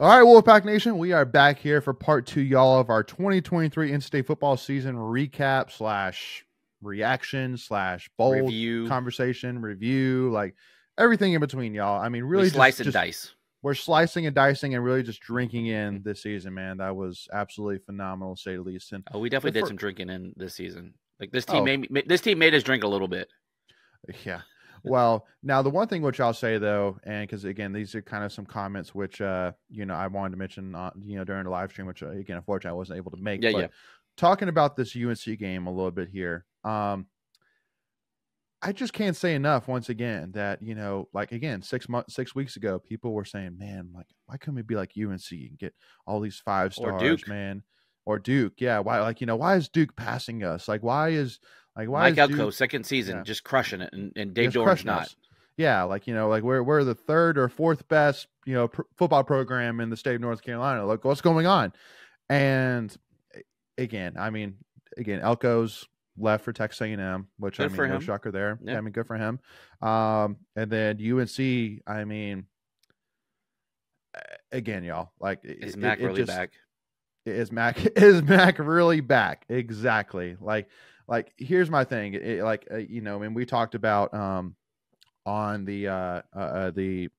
All right, Wolfpack Nation, we are back here for part 2, y'all, of our 2023 in-state football season recap / reaction / bold Review. conversation, review, like everything in between, y'all. I mean, really we slice and dice. We're slicing and dicing and really just drinking in this season, man. That was absolutely phenomenal, to say the least. And we definitely did some drinking in this season. Like this team made us drink a little bit. Yeah. Well, now the one thing which I'll say though, and because again, these are kind of some comments which I wanted to mention during the live stream, which again, unfortunately I wasn't able to make. But talking about this UNC game a little bit here, I just can't say enough once again that, like again, 6 weeks ago, people were saying, man, like why couldn't we be like UNC and get all these 5 stars, Duke. man? Or Duke, yeah. Why, why is Duke passing us? why Mike is Elko, Duke, second season, just crushing it, and Dave Doran's not. Us. Yeah, like we're the 3rd or 4th best football program in the state of North Carolina. Like what's going on? And again, Elko's left for Texas A&M, which good no shocker there. Yeah. Good for him. And then UNC, again, y'all, like is Mac really back? Is Mac really back? Exactly. Like here's my thing. When we talked about on the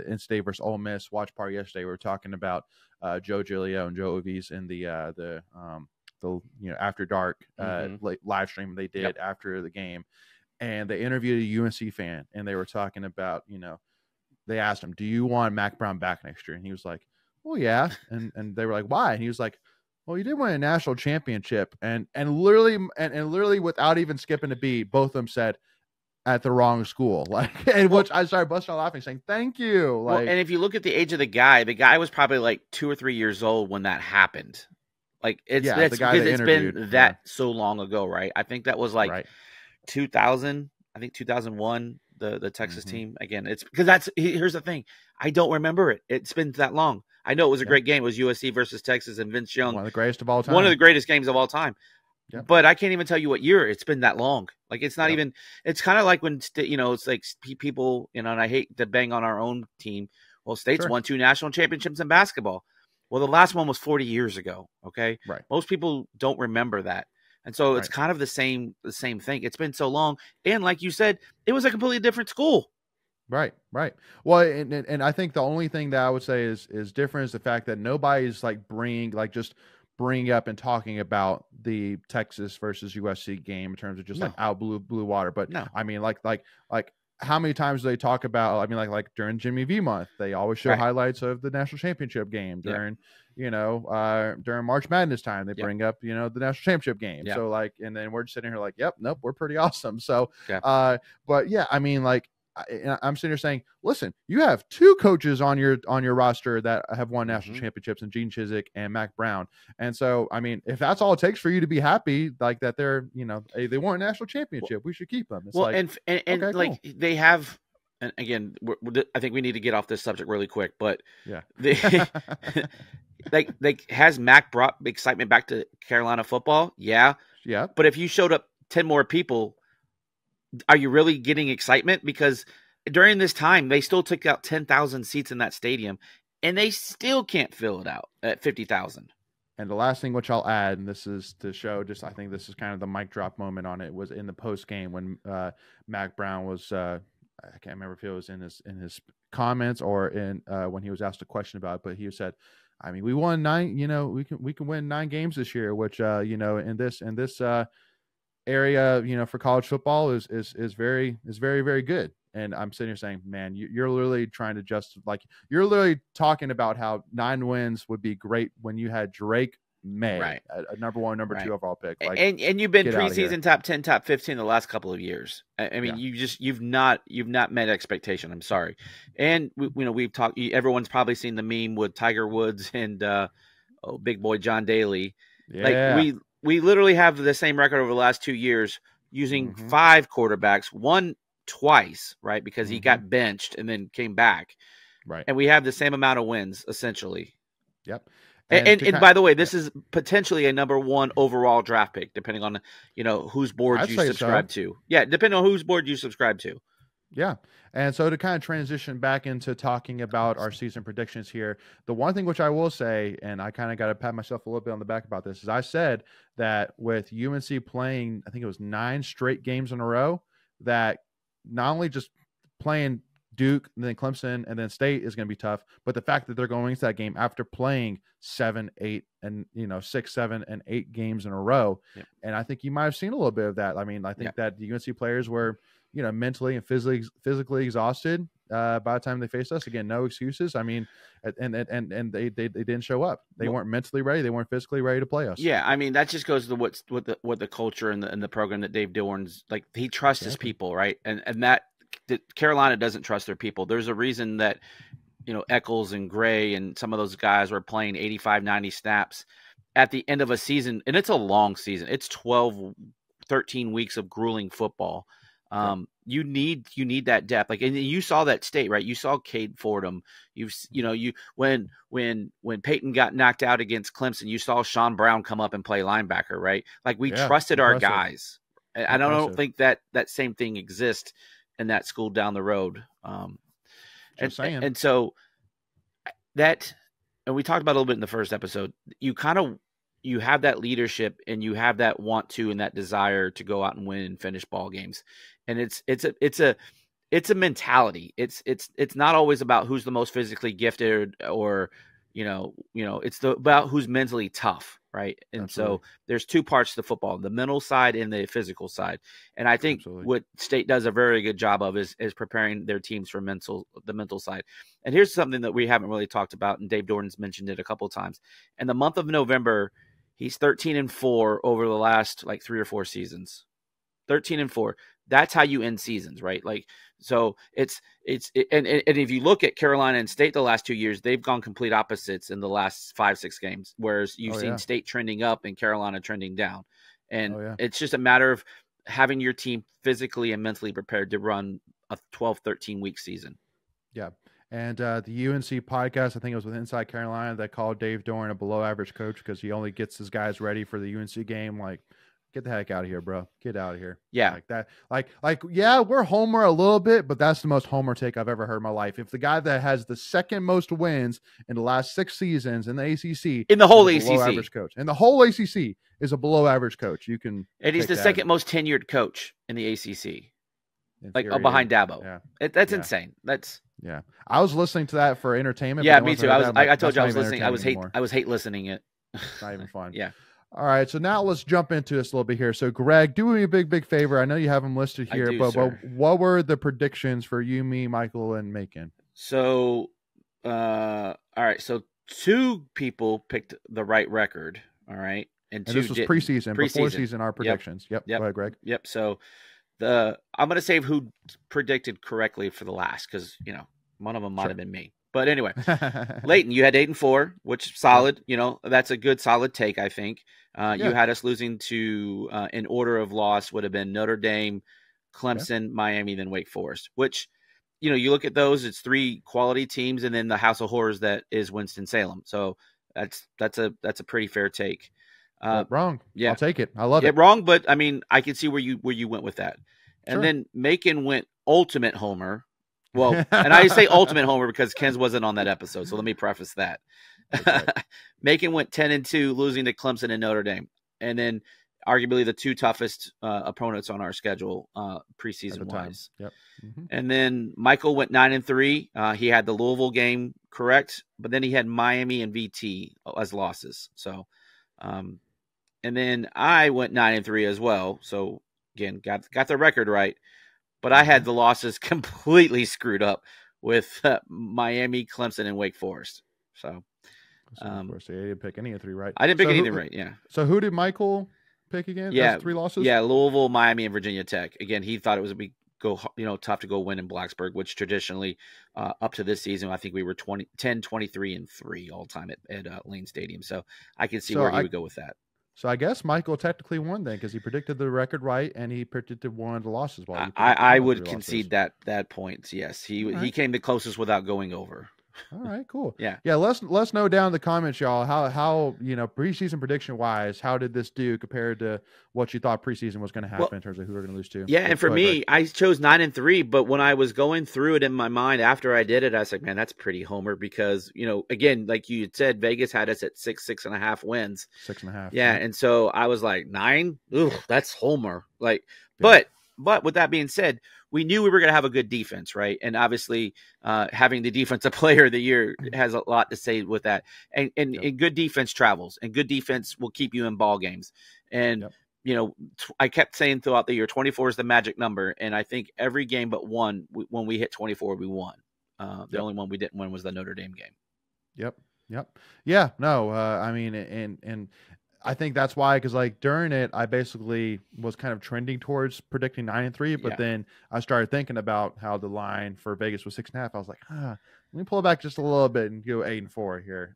in-state versus Ole Miss watch party yesterday, we were talking about Joe Giglio and Joe Ovies in the after dark live stream they did after the game, and they interviewed a UNC fan, and they were talking about they asked him, do you want Mac Brown back next year? And he was like, well, yeah. And they were like, why? And he was like, well, you did win a national championship, and literally without even skipping a beat, both of them said at the wrong school, which I started busting out laughing, saying thank you. Well, and if you look at the age of the guy was probably like 2 or 3 years old when that happened. Like it's been that so long ago, right? I think that was like 2000. I think 2001. The Texas team again. It's because here's the thing. I don't remember it. It's been that long. I know it was a great game. It was USC versus Texas and Vince Young. One of the greatest of all time. One of the greatest games of all time. Yep. But I can't even tell you what year. It's been that long. Like it's not even. It's kind of like when it's like people. And I hate to bang on our own team. Well, State's won 2 national championships in basketball. Well, the last one was 40 years ago. Okay, right. Most people don't remember that, and so it's kind of the same thing. It's been so long, and like you said, it was a completely different school. Right. Well, and I think the only thing that I would say is different is the fact that nobody's bringing up and talking about the Texas versus USC game in terms of just out blue water. But no, I mean, like how many times do they talk about? I mean, like during Jimmy V month, they always show highlights of the national championship game. During during March Madness time, they bring up the national championship game. So and then we're just sitting here like, yep, nope, we're pretty awesome. So, but yeah, I mean, like. I'm sitting here saying, listen, you have 2 coaches on your roster that have won national championships, and Gene Chizik and Mac Brown. And so, I mean, if that's all it takes for you to be happy, like that they're, they won a national championship, we should keep them. It's and okay, like cool. They have, and again, I think we need to get off this subject really quick, but has Mac brought excitement back to Carolina football? Yeah. But if you showed up 10 more people, are you really getting excitement? Because during this time, they still took out 10,000 seats in that stadium, and they still can't fill it out at 50,000. And the last thing which I'll add, and this is to show, I think this is kind of the mic drop moment on it, was in the post game when Mac Brown was, I can't remember if it was in his comments or in when he was asked a question about it, but he said, I mean, we won 9, we can win 9 games this year, which in this area, for college football is very, very good. And I'm sitting here saying, man, you're literally trying to you're literally talking about how 9 wins would be great when you had Drake May, a number 1, number 2 overall pick. And you've been preseason top 10, top 15 the last couple of years. I mean, you've not met expectation. I'm sorry. And we've talked. Everyone's probably seen the meme with Tiger Woods and big boy John Daly. Yeah. Like we literally have the same record over the last 2 years using 5 quarterbacks, one twice, right? Because he got benched and then came back. Right. And we have the same amount of wins, essentially. Yep. And by the way, this is potentially a number 1 overall draft pick, depending on, whose board you subscribe to. Yeah, depending on whose board you subscribe to. Yeah. And so to kind of transition back into talking about our season predictions here, the one thing which I will say, and I kind of got to pat myself a little bit on the back about this, is I said that with UNC playing, I think it was 9 straight games in a row, that not only just playing Duke and then Clemson and then State is going to be tough, but the fact that they're going into that game after playing 7, 8, and 6, 7, and 8 games in a row. Yep. And I think you might have seen a little bit of that. I mean, I think that the UNC players were, mentally and physically exhausted by the time they faced us. Again, no excuses. I mean, and they didn't show up. They weren't mentally ready. They weren't physically ready to play us. Yeah, I mean, that just goes to what the culture and the program that Dave Dorn's like. He trusts his people, right? And that Carolina doesn't trust their people. There's a reason that Eccles and Gray and some of those guys were playing 85, 90 snaps at the end of a season, and it's a long season. It's 12, 13 weeks of grueling football. You need that depth. Like, and you saw that State, right? You saw Cade Fordham. When Payton got knocked out against Clemson, you saw Sean Brown come up and play linebacker, right? Like, we trusted our guys. I don't think that same thing exists in that school down the road. And so that, and we talked about a little bit in the first episode, you have that leadership and you have that want to and that desire to go out and win and finish ball games. And it's a mentality. It's not always about who's the most physically gifted or, it's about who's mentally tough. Right. And Absolutely. So there's 2 parts to the football, the mental side and the physical side. And I think what State does a very good job of is preparing their teams for the mental side. And here's something that we haven't really talked about, and Dave Dorn's mentioned it a couple of times. In the month of November, he's 13-4 over the last 3 or 4 seasons. 13-4. That's how you end seasons, right? Like, so and if you look at Carolina and State the last 2 years, they've gone complete opposites in the last 5-6 games, whereas you've seen State trending up and Carolina trending down. And it's just a matter of having your team physically and mentally prepared to run a 12, 13-week season. Yeah. And the UNC podcast, I think it was with Inside Carolina, that called Dave Dorn a below-average coach because he only gets his guys ready for the UNC game. Like, get the heck out of here, bro. Get out of here. Yeah. Like that. Yeah, we're Homer a little bit, but that's the most Homer take I've ever heard in my life. If the guy that has the second most wins in the last 6 seasons in the ACC, in the whole ACC, below-average coach, and the whole ACC is a below-average coach, you can. And he's the second most tenured coach in the ACC, behind Dabo. Yeah. That's insane. Yeah. I was listening to that for entertainment. Yeah, me too. I told you I was listening. I was hate listening it. Not even fun. Yeah. All right, so now let's jump into this a little bit here. So, Greg, do me a big favor. I know you have them listed here, but what were the predictions for you, me, Michael, and Macon? So, all right. So, 2 people picked the right record. All right, and 2 this was preseason. Before season, our predictions. Yep. Go ahead, Greg. Yep. So, I'm going to save who predicted correctly for the last because one of them might have been me. But anyway, Leighton, you had 8-4, which solid. That's a good solid take, I think. You had us losing to, in order of loss, would have been Notre Dame, Clemson, Miami, then Wake Forest. Which, you look at those, it's 3 quality teams, and then the House of Horrors that is Winston-Salem. So that's a pretty fair take. Wrong. Yeah, I'll take it. I love it. Wrong, but I mean, I can see where you went with that. And then Macon went ultimate Homer. Well, and I say ultimate Homer because Ken's wasn't on that episode, so let me preface that. Right. Macon went 10-2, losing to Clemson and Notre Dame, and then arguably the 2 toughest opponents on our schedule preseason wise. Yep. Mm-hmm. And then Michael went 9-3. He had the Louisville game correct, but then he had Miami and VT as losses. So, and then I went 9-3 as well. So again, got the record right. But I had the losses completely screwed up with Miami, Clemson, and Wake Forest. So, of course, you didn't pick any of 3 right. I didn't pick anything right. Yeah. So who did Michael pick again? Yeah, that's 3 losses. Yeah, Louisville, Miami, and Virginia Tech. Again, he thought it was tough to go win in Blacksburg, which traditionally up to this season, I think we were 10, 23, and 3 all time at Lane Stadium. So I can see where he would go with that. So I guess Michael technically won then because he predicted the record right and he predicted one of the losses. I would concede that point. Yes, he came the closest without going over. All right, cool. Yeah. Let's know down in the comments, y'all, how preseason prediction wise, how did this do compared to what you thought preseason was going to happen in terms of who we're going to lose to? Yeah, and for me, I chose 9-3, but when I was going through it in my mind after I did it, I was like, man, that's pretty homer because again, like you had said, Vegas had us at 6.5 wins, 6.5. Yeah, and so I was like 9. Ooh, that's homer. Like, yeah. But with that being said, we knew we were going to have a good defense, right? And obviously, having the defensive player of the year has a lot to say with that. And good defense travels, and good defense will keep you in ball games. And I kept saying throughout the year, 24 is the magic number. And I think every game but one, when we hit 24, we won. The only one we didn't win was the Notre Dame game. Yep. Yeah. No. I mean, and I think that's why, because like during it, I basically was kind of trending towards predicting 9-3, but then I started thinking about how the line for Vegas was 6.5. I was like, let me pull it back just a little bit and go 8-4 here.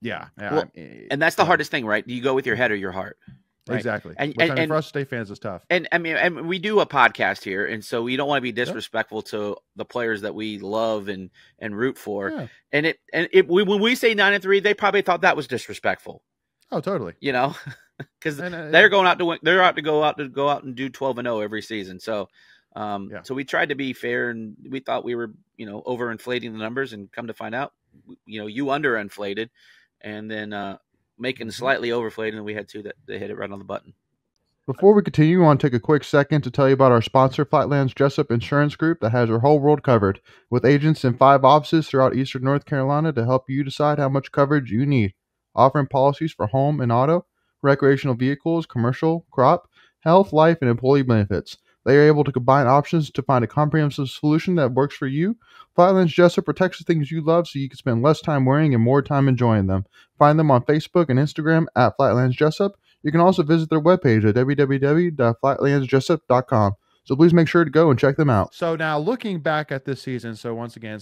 Yeah. Well, and that's the hardest thing, right? Do you go with your head or your heart? Right? Exactly. And for us state fans, it's tough. And I mean, and we do a podcast here, and so we don't want to be disrespectful to the players that we love and root for. Yeah. And when we say 9-3, they probably thought that was disrespectful. Oh, totally. Because they're going out to win. They're out to go out and do 12-0 every season. So, so we tried to be fair, and we thought we were overinflating the numbers, and come to find out, you underinflated, and then making slightly overflated, and we had two that hit it right on the button. Before we continue, I want to take a quick second to tell you about our sponsor, Flatlands Jessup Insurance Group, that has your whole world covered, with agents in 5 offices throughout eastern North Carolina to help you decide how much coverage you need, offering policies for home and auto, recreational vehicles, commercial, crop, health, life, and employee benefits. They are able to combine options to find a comprehensive solution that works for you. Flatlands Jessup protects the things you love so you can spend less time worrying and more time enjoying them. Find them on Facebook and Instagram at Flatlands Jessup. You can also visit their webpage at www.flatlandsjessup.com. So please make sure to go and check them out. So now looking back at this season, once again,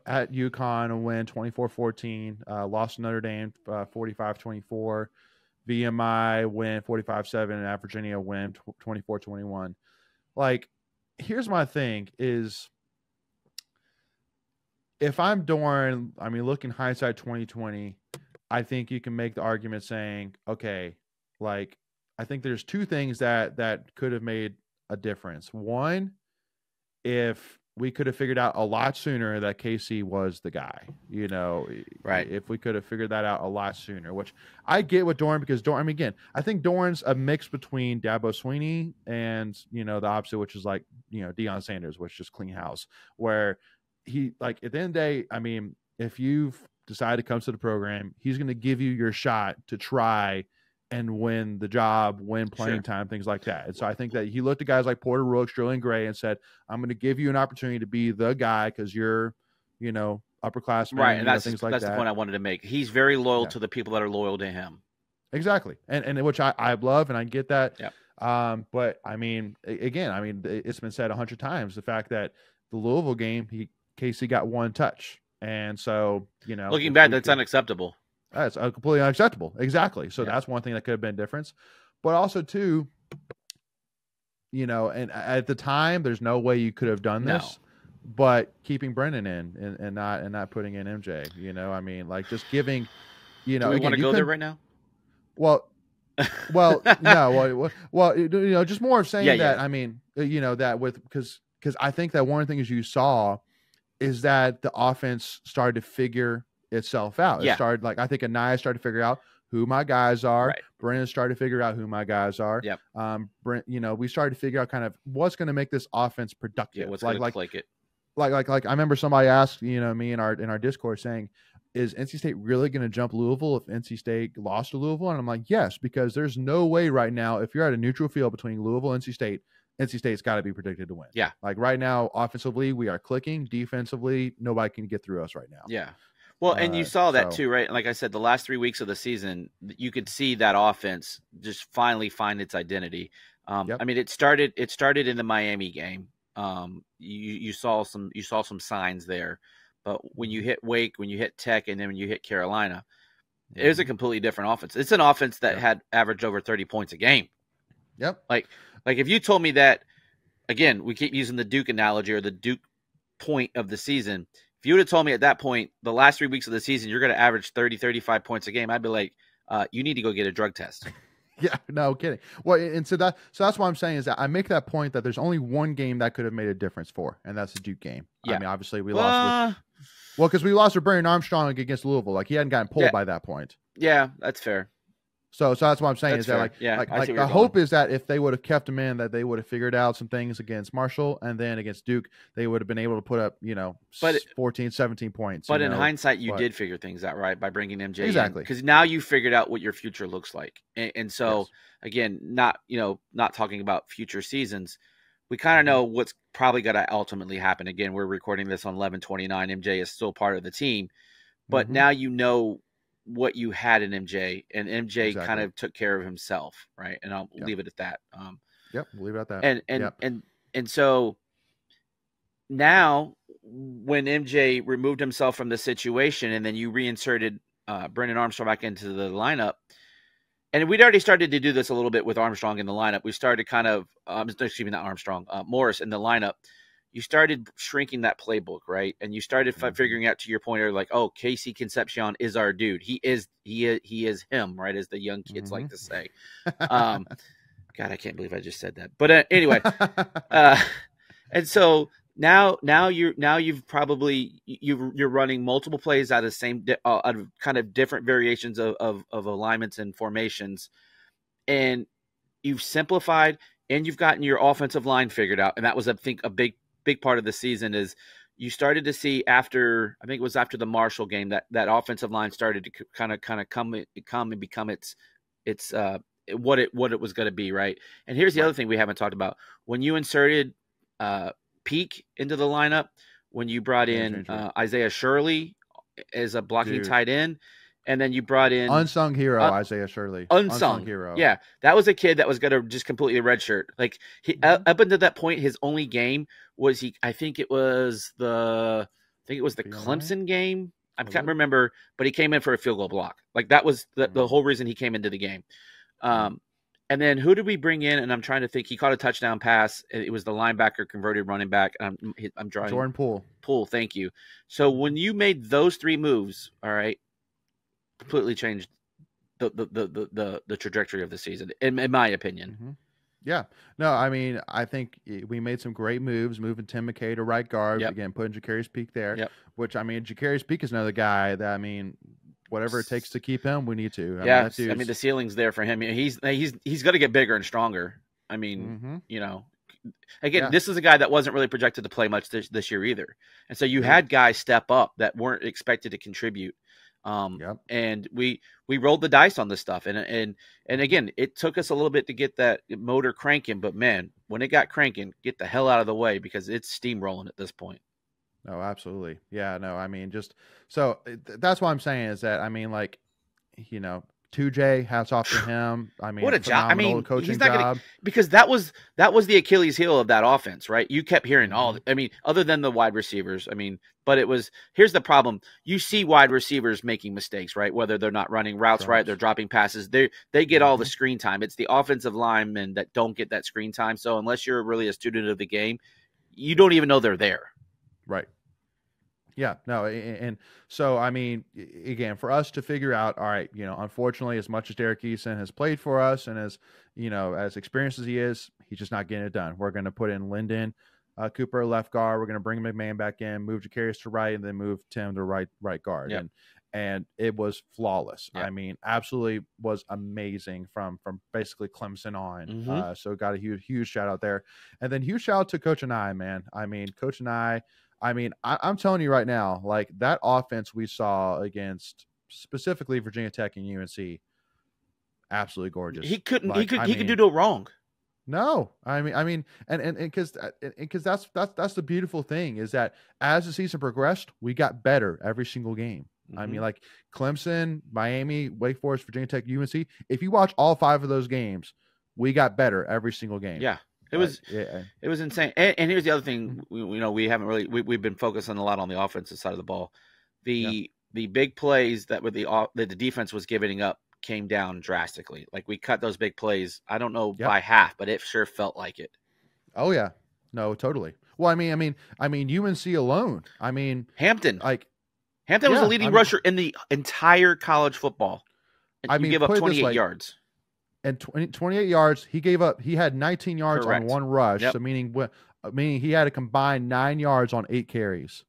at UConn, a win 24-14, lost to Notre Dame 45-24, VMI win 45-7, and at Virginia win 24-21. Like, here's my thing is, if I'm Doran, I mean, looking hindsight 2020, I think you can make the argument saying, okay, like, I think there's 2 things that could have made a difference. One, if we could have figured out a lot sooner that KC was the guy, right? If we could have figured that out a lot sooner, which I get with Doran, because Doran, I mean, again, I think Doran's a mix between Dabo Swinney and, the opposite, which is like, Deion Sanders, which is clean house, where he, like, at the end of the day, I mean, if you've decided to come to the program, he's going to give you your shot to try and win the job, win playing time, things like that. And so I think that he looked at guys like Porter Rooks, Julian Gray, and said, I'm going to give you an opportunity to be the guy because you're, upperclassman. Right, and that's things like that's that. The point I wanted to make. He's very loyal to the people that are loyal to him. Exactly. And which I love, and I get that. Yeah. But, I mean, again, it's been said 100 times, the fact that the Louisville game, KC got 1 touch. And so, looking back, that's unacceptable. That's completely unacceptable. Exactly. So that's one thing that could have been difference. But also, too, and at the time, there's no way you could have done this. No. But keeping Brennan in and not putting in MJ, I mean, like, just giving, Do we want to go there right now? Well, no. Well, just more of saying that. I mean, that because I think that one of the things you saw is that the offense started to figure itself out. It started, like, I think Anaya started to figure out who my guys are. Right. Brennan started to figure out who my guys are. Yep. We started to figure out kind of what's going to make this offense productive. What's going to click it. Like I remember somebody asked, me in our Discord saying, is NC State really going to jump Louisville if NC State lost to Louisville? And I'm like, yes, because there's no way right now, if you're at a neutral field between Louisville and NC State's got to be predicted to win. Yeah. Like right now, offensively, we are clicking. Defensively, nobody can get through us right now. Yeah. Well, and you saw that too, right? Like I said, the last 3 weeks of the season, you could see that offense just finally find its identity. I mean, it started in the Miami game. You saw some signs there, but when you hit Wake, when you hit Tech, and then when you hit Carolina, it was a completely different offense. It's an offense that had averaged over 30 points a game. Yep. Like if you told me that, again, we keep using the Duke analogy or the Duke point of the season, if you would have told me at that point, the last 3 weeks of the season, you're going to average 30, 35 points a game, I'd be like, you need to go get a drug test. Yeah, no kidding. Well, and so that's what I'm saying is that I make that point that there's only one game that could have made a difference for, and that's the Duke game. Yeah. I mean, obviously we lost. Because we lost to Brandon Armstrong against Louisville. Like, he hadn't gotten pulled by that point. Yeah, that's fair. So that's what I'm saying is that the hope is that if they would have kept him in, that they would have figured out some things against Marshall, and then against Duke, they would have been able to put up, 14, 17 points. But in hindsight, you did figure things out, right? By bringing MJ exactly, because now you figured out what your future looks like. And so again, not talking about future seasons, we kind of know what's probably going to ultimately happen. Again, we're recording this on 11/29. MJ is still part of the team, but now you know what you had in MJ, and MJ kind of took care of himself, right? And I'll leave it at that. We'll leave it at that. And so now, when MJ removed himself from the situation, and then you reinserted Brendan Armstrong back into the lineup, and we'd already started to do this a little bit with Armstrong in the lineup. We started kind of, not Armstrong, Morris in the lineup. You started shrinking that playbook, right? And you started figuring out, to your point, like, oh, Casey Concepcion is our dude. He is him, right? As the young kids like to say. God, I can't believe I just said that. But anyway, and so now you've probably you're running multiple plays out of the same out of kind of different variations of alignments and formations, and you've simplified, and you've gotten your offensive line figured out. And that was, I think, a big part of the season is you started to see after the Marshall game that offensive line started to kind of come and become its what it was going to be, right? And here's the other thing we haven't talked about. When you inserted Peak into the lineup, when you brought in Isaiah Shirley as a blocking tight end, and then you brought in unsung hero Isaiah Shirley. Unsung hero. Yeah, that was a kid that was going to just completely redshirt. Like, up until that point, his only game was I think it was the Clemson game. I can't remember, but he came in for a field goal block. Like, that was the whole reason he came into the game. And then who did we bring in? And I'm trying to think. He caught a touchdown pass. It was the linebacker converted running back. I'm drawing Jordan Poole. Poole, thank you. So when you made those three moves, all right, completely changed the trajectory of the season, in my opinion. Yeah. No, I mean, I think we made some great moves, moving Tim McKay to right guard, again, putting Jacarius Peak there, which, I mean, Jacarius Peak is another guy that, I mean, whatever it takes to keep him, we need to. I mean, the ceiling's there for him. He's going to get bigger and stronger. I mean, again, this is a guy that wasn't really projected to play much this year either. And so you had guys step up that weren't expected to contribute. And we rolled the dice on this stuff. And again, it took us a little bit to get that motor cranking, but man, when it got cranking, get the hell out of the way, because it's steamrolling at this point. Oh, absolutely. Yeah, no, I mean, that's what I'm saying is that, I mean, like, 2J, hats off to him. I mean, what a job! I mean, coaching he's not job. Because that was the Achilles heel of that offense, right? You kept hearing I mean, other than the wide receivers, I mean, but here's the problem: you see wide receivers making mistakes, right? Whether they're not running routes right, they're dropping passes. They get all the screen time. It's the offensive linemen that don't get that screen time. So unless you're really a student of the game, you don't even know they're there. Right. Yeah, no, and so, I mean, again, for us to figure out, all right, unfortunately, as much as Derek Eason has played for us and as experienced as he is, he's just not getting it done. We're going to put in Lyndon Cooper left guard. We're going to bring McMahon back in, move Jacarius to right, and then move Tim to right guard. Yep. And it was flawless. Yep. I mean, absolutely was amazing from basically Clemson on. So got a huge shout out there, and then huge shout out to Coach and I, man. I mean, Coach and I mean, I'm telling you right now, like, that offense we saw against specifically Virginia Tech and UNC, absolutely gorgeous. He could do no wrong. No, I mean, and because that's the beautiful thing is that as the season progressed, we got better every single game. I mean, like Clemson, Miami, Wake Forest, Virginia Tech, UNC. If you watch all 5 of those games, we got better every single game. Yeah. It was insane. And here's the other thing, we haven't really, we've been focusing a lot on the offensive side of the ball. The big plays that the defense was giving up came down drastically. Like, we cut those big plays. I don't know by half, but it sure felt like it. Oh yeah. No, totally. Well, I mean, UNC alone. I mean, Hampton. Hampton was the leading rusher in the entire college football. And he gave up 28 yards. And 28 yards. He had 19 yards on one rush. Yep. So meaning he had a combined 9 yards on 8 carries.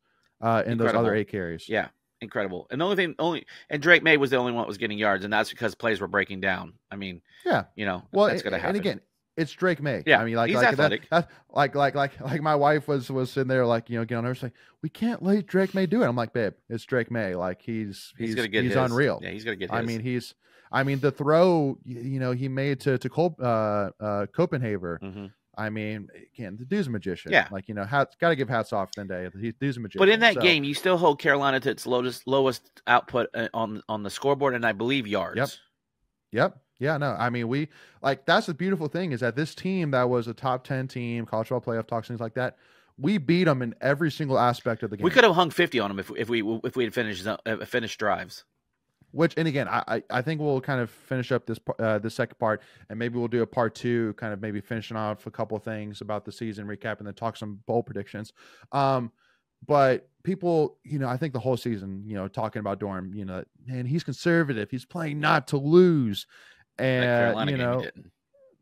In those other 8 carries. Yeah, incredible. And the and Drake May was the only one that was getting yards, and that's because plays were breaking down. I mean, yeah, well, that's going to happen. And again, it's Drake May. Yeah, I mean, he's athletic. Like my wife was sitting there, like, getting on her, saying, we can't let Drake May do it. I'm like, babe, it's Drake May. Like he's unreal. Yeah, he's gonna get his. I mean, the throw, he made to Copenhagen. Mm-hmm. I mean, again, the dude's a magician. Yeah. Like, got to give hats off the day. The dude's a magician. But in that game, you still hold Carolina to its lowest output on the scoreboard, and I believe yards. Yep. Yeah, no. I mean, that's the beautiful thing is that this team that was a top 10 team, college football playoff talks, things like that, we beat them in every single aspect of the game. We could have hung 50 on them if we had finished drives. Which, and again, I think we'll kind of finish up this second part, and maybe we'll do a part 2, kind of maybe finishing off a couple of things about the season, recap, and then talk some bowl predictions. But people, I think the whole season, talking about Dorm, man, he's conservative. He's playing not to lose, and didn't.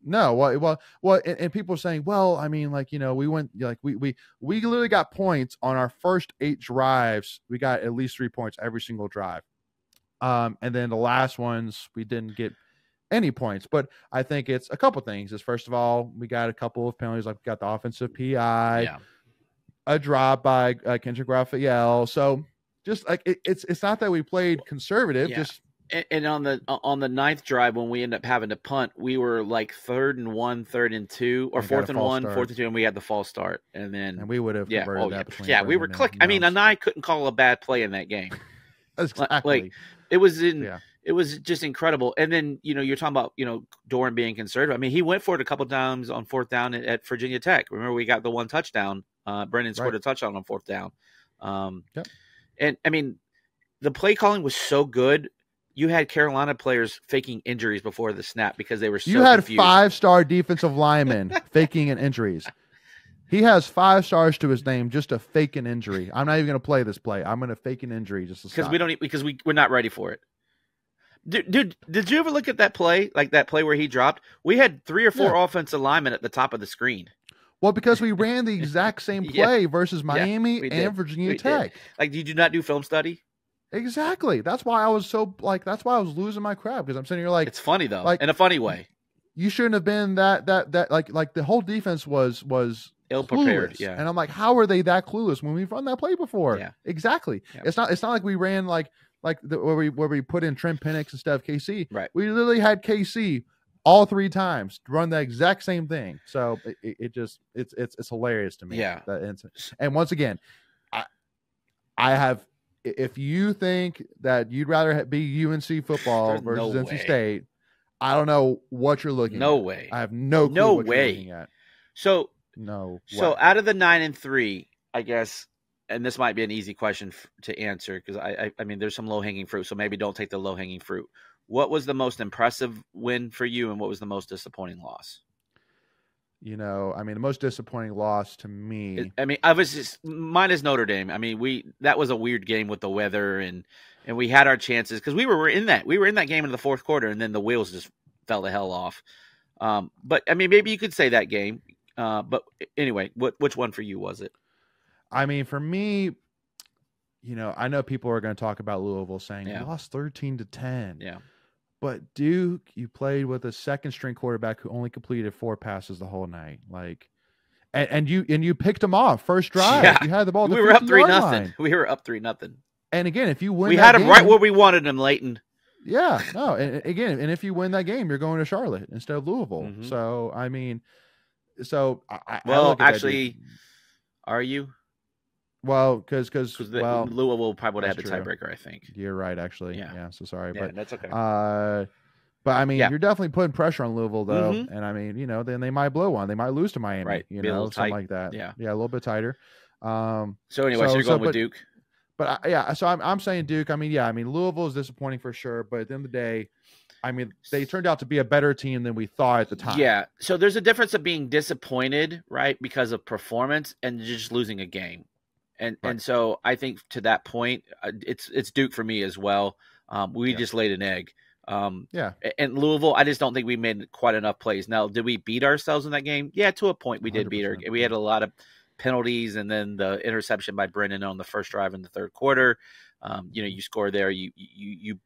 No, well, and people are saying, well, I mean, we went, we literally got points on our first 8 drives. We got at least 3 points every single drive. And then the last ones, we didn't get any points. But I think it's a couple things. Is first of all, we got a couple of penalties. Like we got the offensive PI, a drop by Kendrick Raphael. So just like it's not that we played conservative. Just and on the 9th drive when we ended up having to punt, we were like 3rd and 1, 3rd and 2, or 4th and 1, 4th and 2, and we had the false start. And we would have converted that. Yeah, we were clicking. I mean, Anai couldn't call a bad play in that game. Exactly. Like it was just incredible. And then, you're talking about, Doran being conservative. I mean, he went for it a couple times on 4th down at Virginia Tech. Remember, we got the one touchdown. Brendan scored a touchdown on 4th down. And I mean, the play calling was so good. You had Carolina players faking injuries before the snap because they were so confused. 5-star defensive linemen faking injuries. He has 5 stars to his name just to fake an injury. I'm not even going to play this play. I'm going to fake an injury just to stop. Because we're not ready for it. Dude, did you ever look at that play? Like that play where he dropped? We had 3 or 4 offensive linemen at the top of the screen. Well, because we ran the exact same play versus Miami and Virginia Tech. Like, did you not do film study? Exactly. That's why I was that's why I was losing my crap, because I'm sitting here like, it's funny though, in a funny way. You shouldn't have been that like the whole defense was ill prepared. Yeah. And I'm like, how are they that clueless when we've run that play before? Yeah. Exactly. Yeah. It's not like we ran where we put in Trent Penix instead of KC. Right. We literally had KC all 3 times run the exact same thing. So it's hilarious to me. Yeah. And once again, I have, if you think that you'd rather be UNC football versus NC State, I don't know what you're looking at. No way. I have no clue no what way. You're looking at. So out of the 9-3, I guess, and this might be an easy question to answer because I mean there's some low hanging fruit, so maybe don't take the low hanging fruit. What was the most impressive win for you, and what was the most disappointing loss? I mean, the most disappointing loss to me. I mean, mine is Notre Dame. I mean, that was a weird game with the weather, and we had our chances because we were in that game in the 4th quarter, and then the wheels just fell the hell off. But I mean, maybe you could say that game. But anyway, which one for you was it? I mean, for me, I know people are going to talk about Louisville saying you lost 13-10. Yeah. But Duke, you played with a 2nd-string quarterback who only completed 4 passes the whole night. Like, and you picked him off first drive. Yeah. You had the ball. We were up 3-0. We were up 3-0. And again, if you win, we had him right where we wanted him, Leighton. Yeah. No. And again, if you win that game, you're going to Charlotte instead of Louisville. Mm-hmm. So I mean, actually, are you? Well, because Louisville probably would have had the tiebreaker, I think. You're right, actually. Yeah. So sorry, but that's okay. But I mean, you're definitely putting pressure on Louisville, though, and I mean, then they might blow one, they might lose to Miami, right? Something like that. Yeah, a little bit tighter. So anyway, so you're going with Duke. But yeah, so I'm saying Duke. I mean, yeah, I mean Louisville is disappointing for sure, but at the end of the day, I mean they turned out to be a better team than we thought at the time. Yeah. So there's a difference of being disappointed, right, because of performance and just losing a game. And so I think to that point, it's Duke for me as well. We just laid an egg. Yeah. And Louisville, I just don't think we made quite enough plays. Now, did we beat ourselves in that game? Yeah, to a point we did beat her. We had a lot of penalties, and then the interception by Brennan on the first drive in the third quarter. You score there, you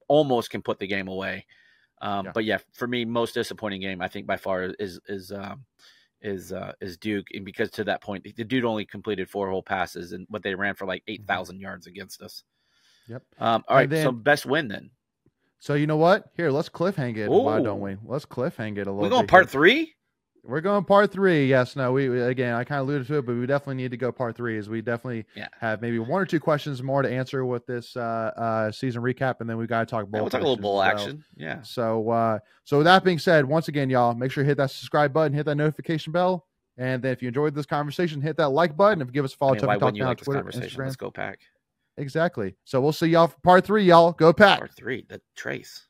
almost can put the game away. But yeah, for me, most disappointing game I think by far is Duke, and because to that point, the dude only completed 4 whole passes, and what they ran for like 8,000 yards against us. Yep. All right, so best win then. So you know what? Here, let's cliffhang it. Ooh. Why don't we? Let's cliffhang it a little bit. We're going part 3? We're going part 3. Yes. No, we again, I kind of alluded to it, but we definitely need to go part 3 as we definitely have maybe 1 or 2 questions more to answer with this season recap. And then we got to talk bowl. We'll talk a little bowl action. Yeah. So with that being said, once again, y'all, make sure you hit that subscribe button, hit that notification bell. And then if you enjoyed this conversation, hit that like button. If you give us a follow, why wouldn't you like this conversation? Instagram. Let's go Pack. Exactly. So we'll see y'all for part 3, y'all. Go Pack. Part 3, the Trace.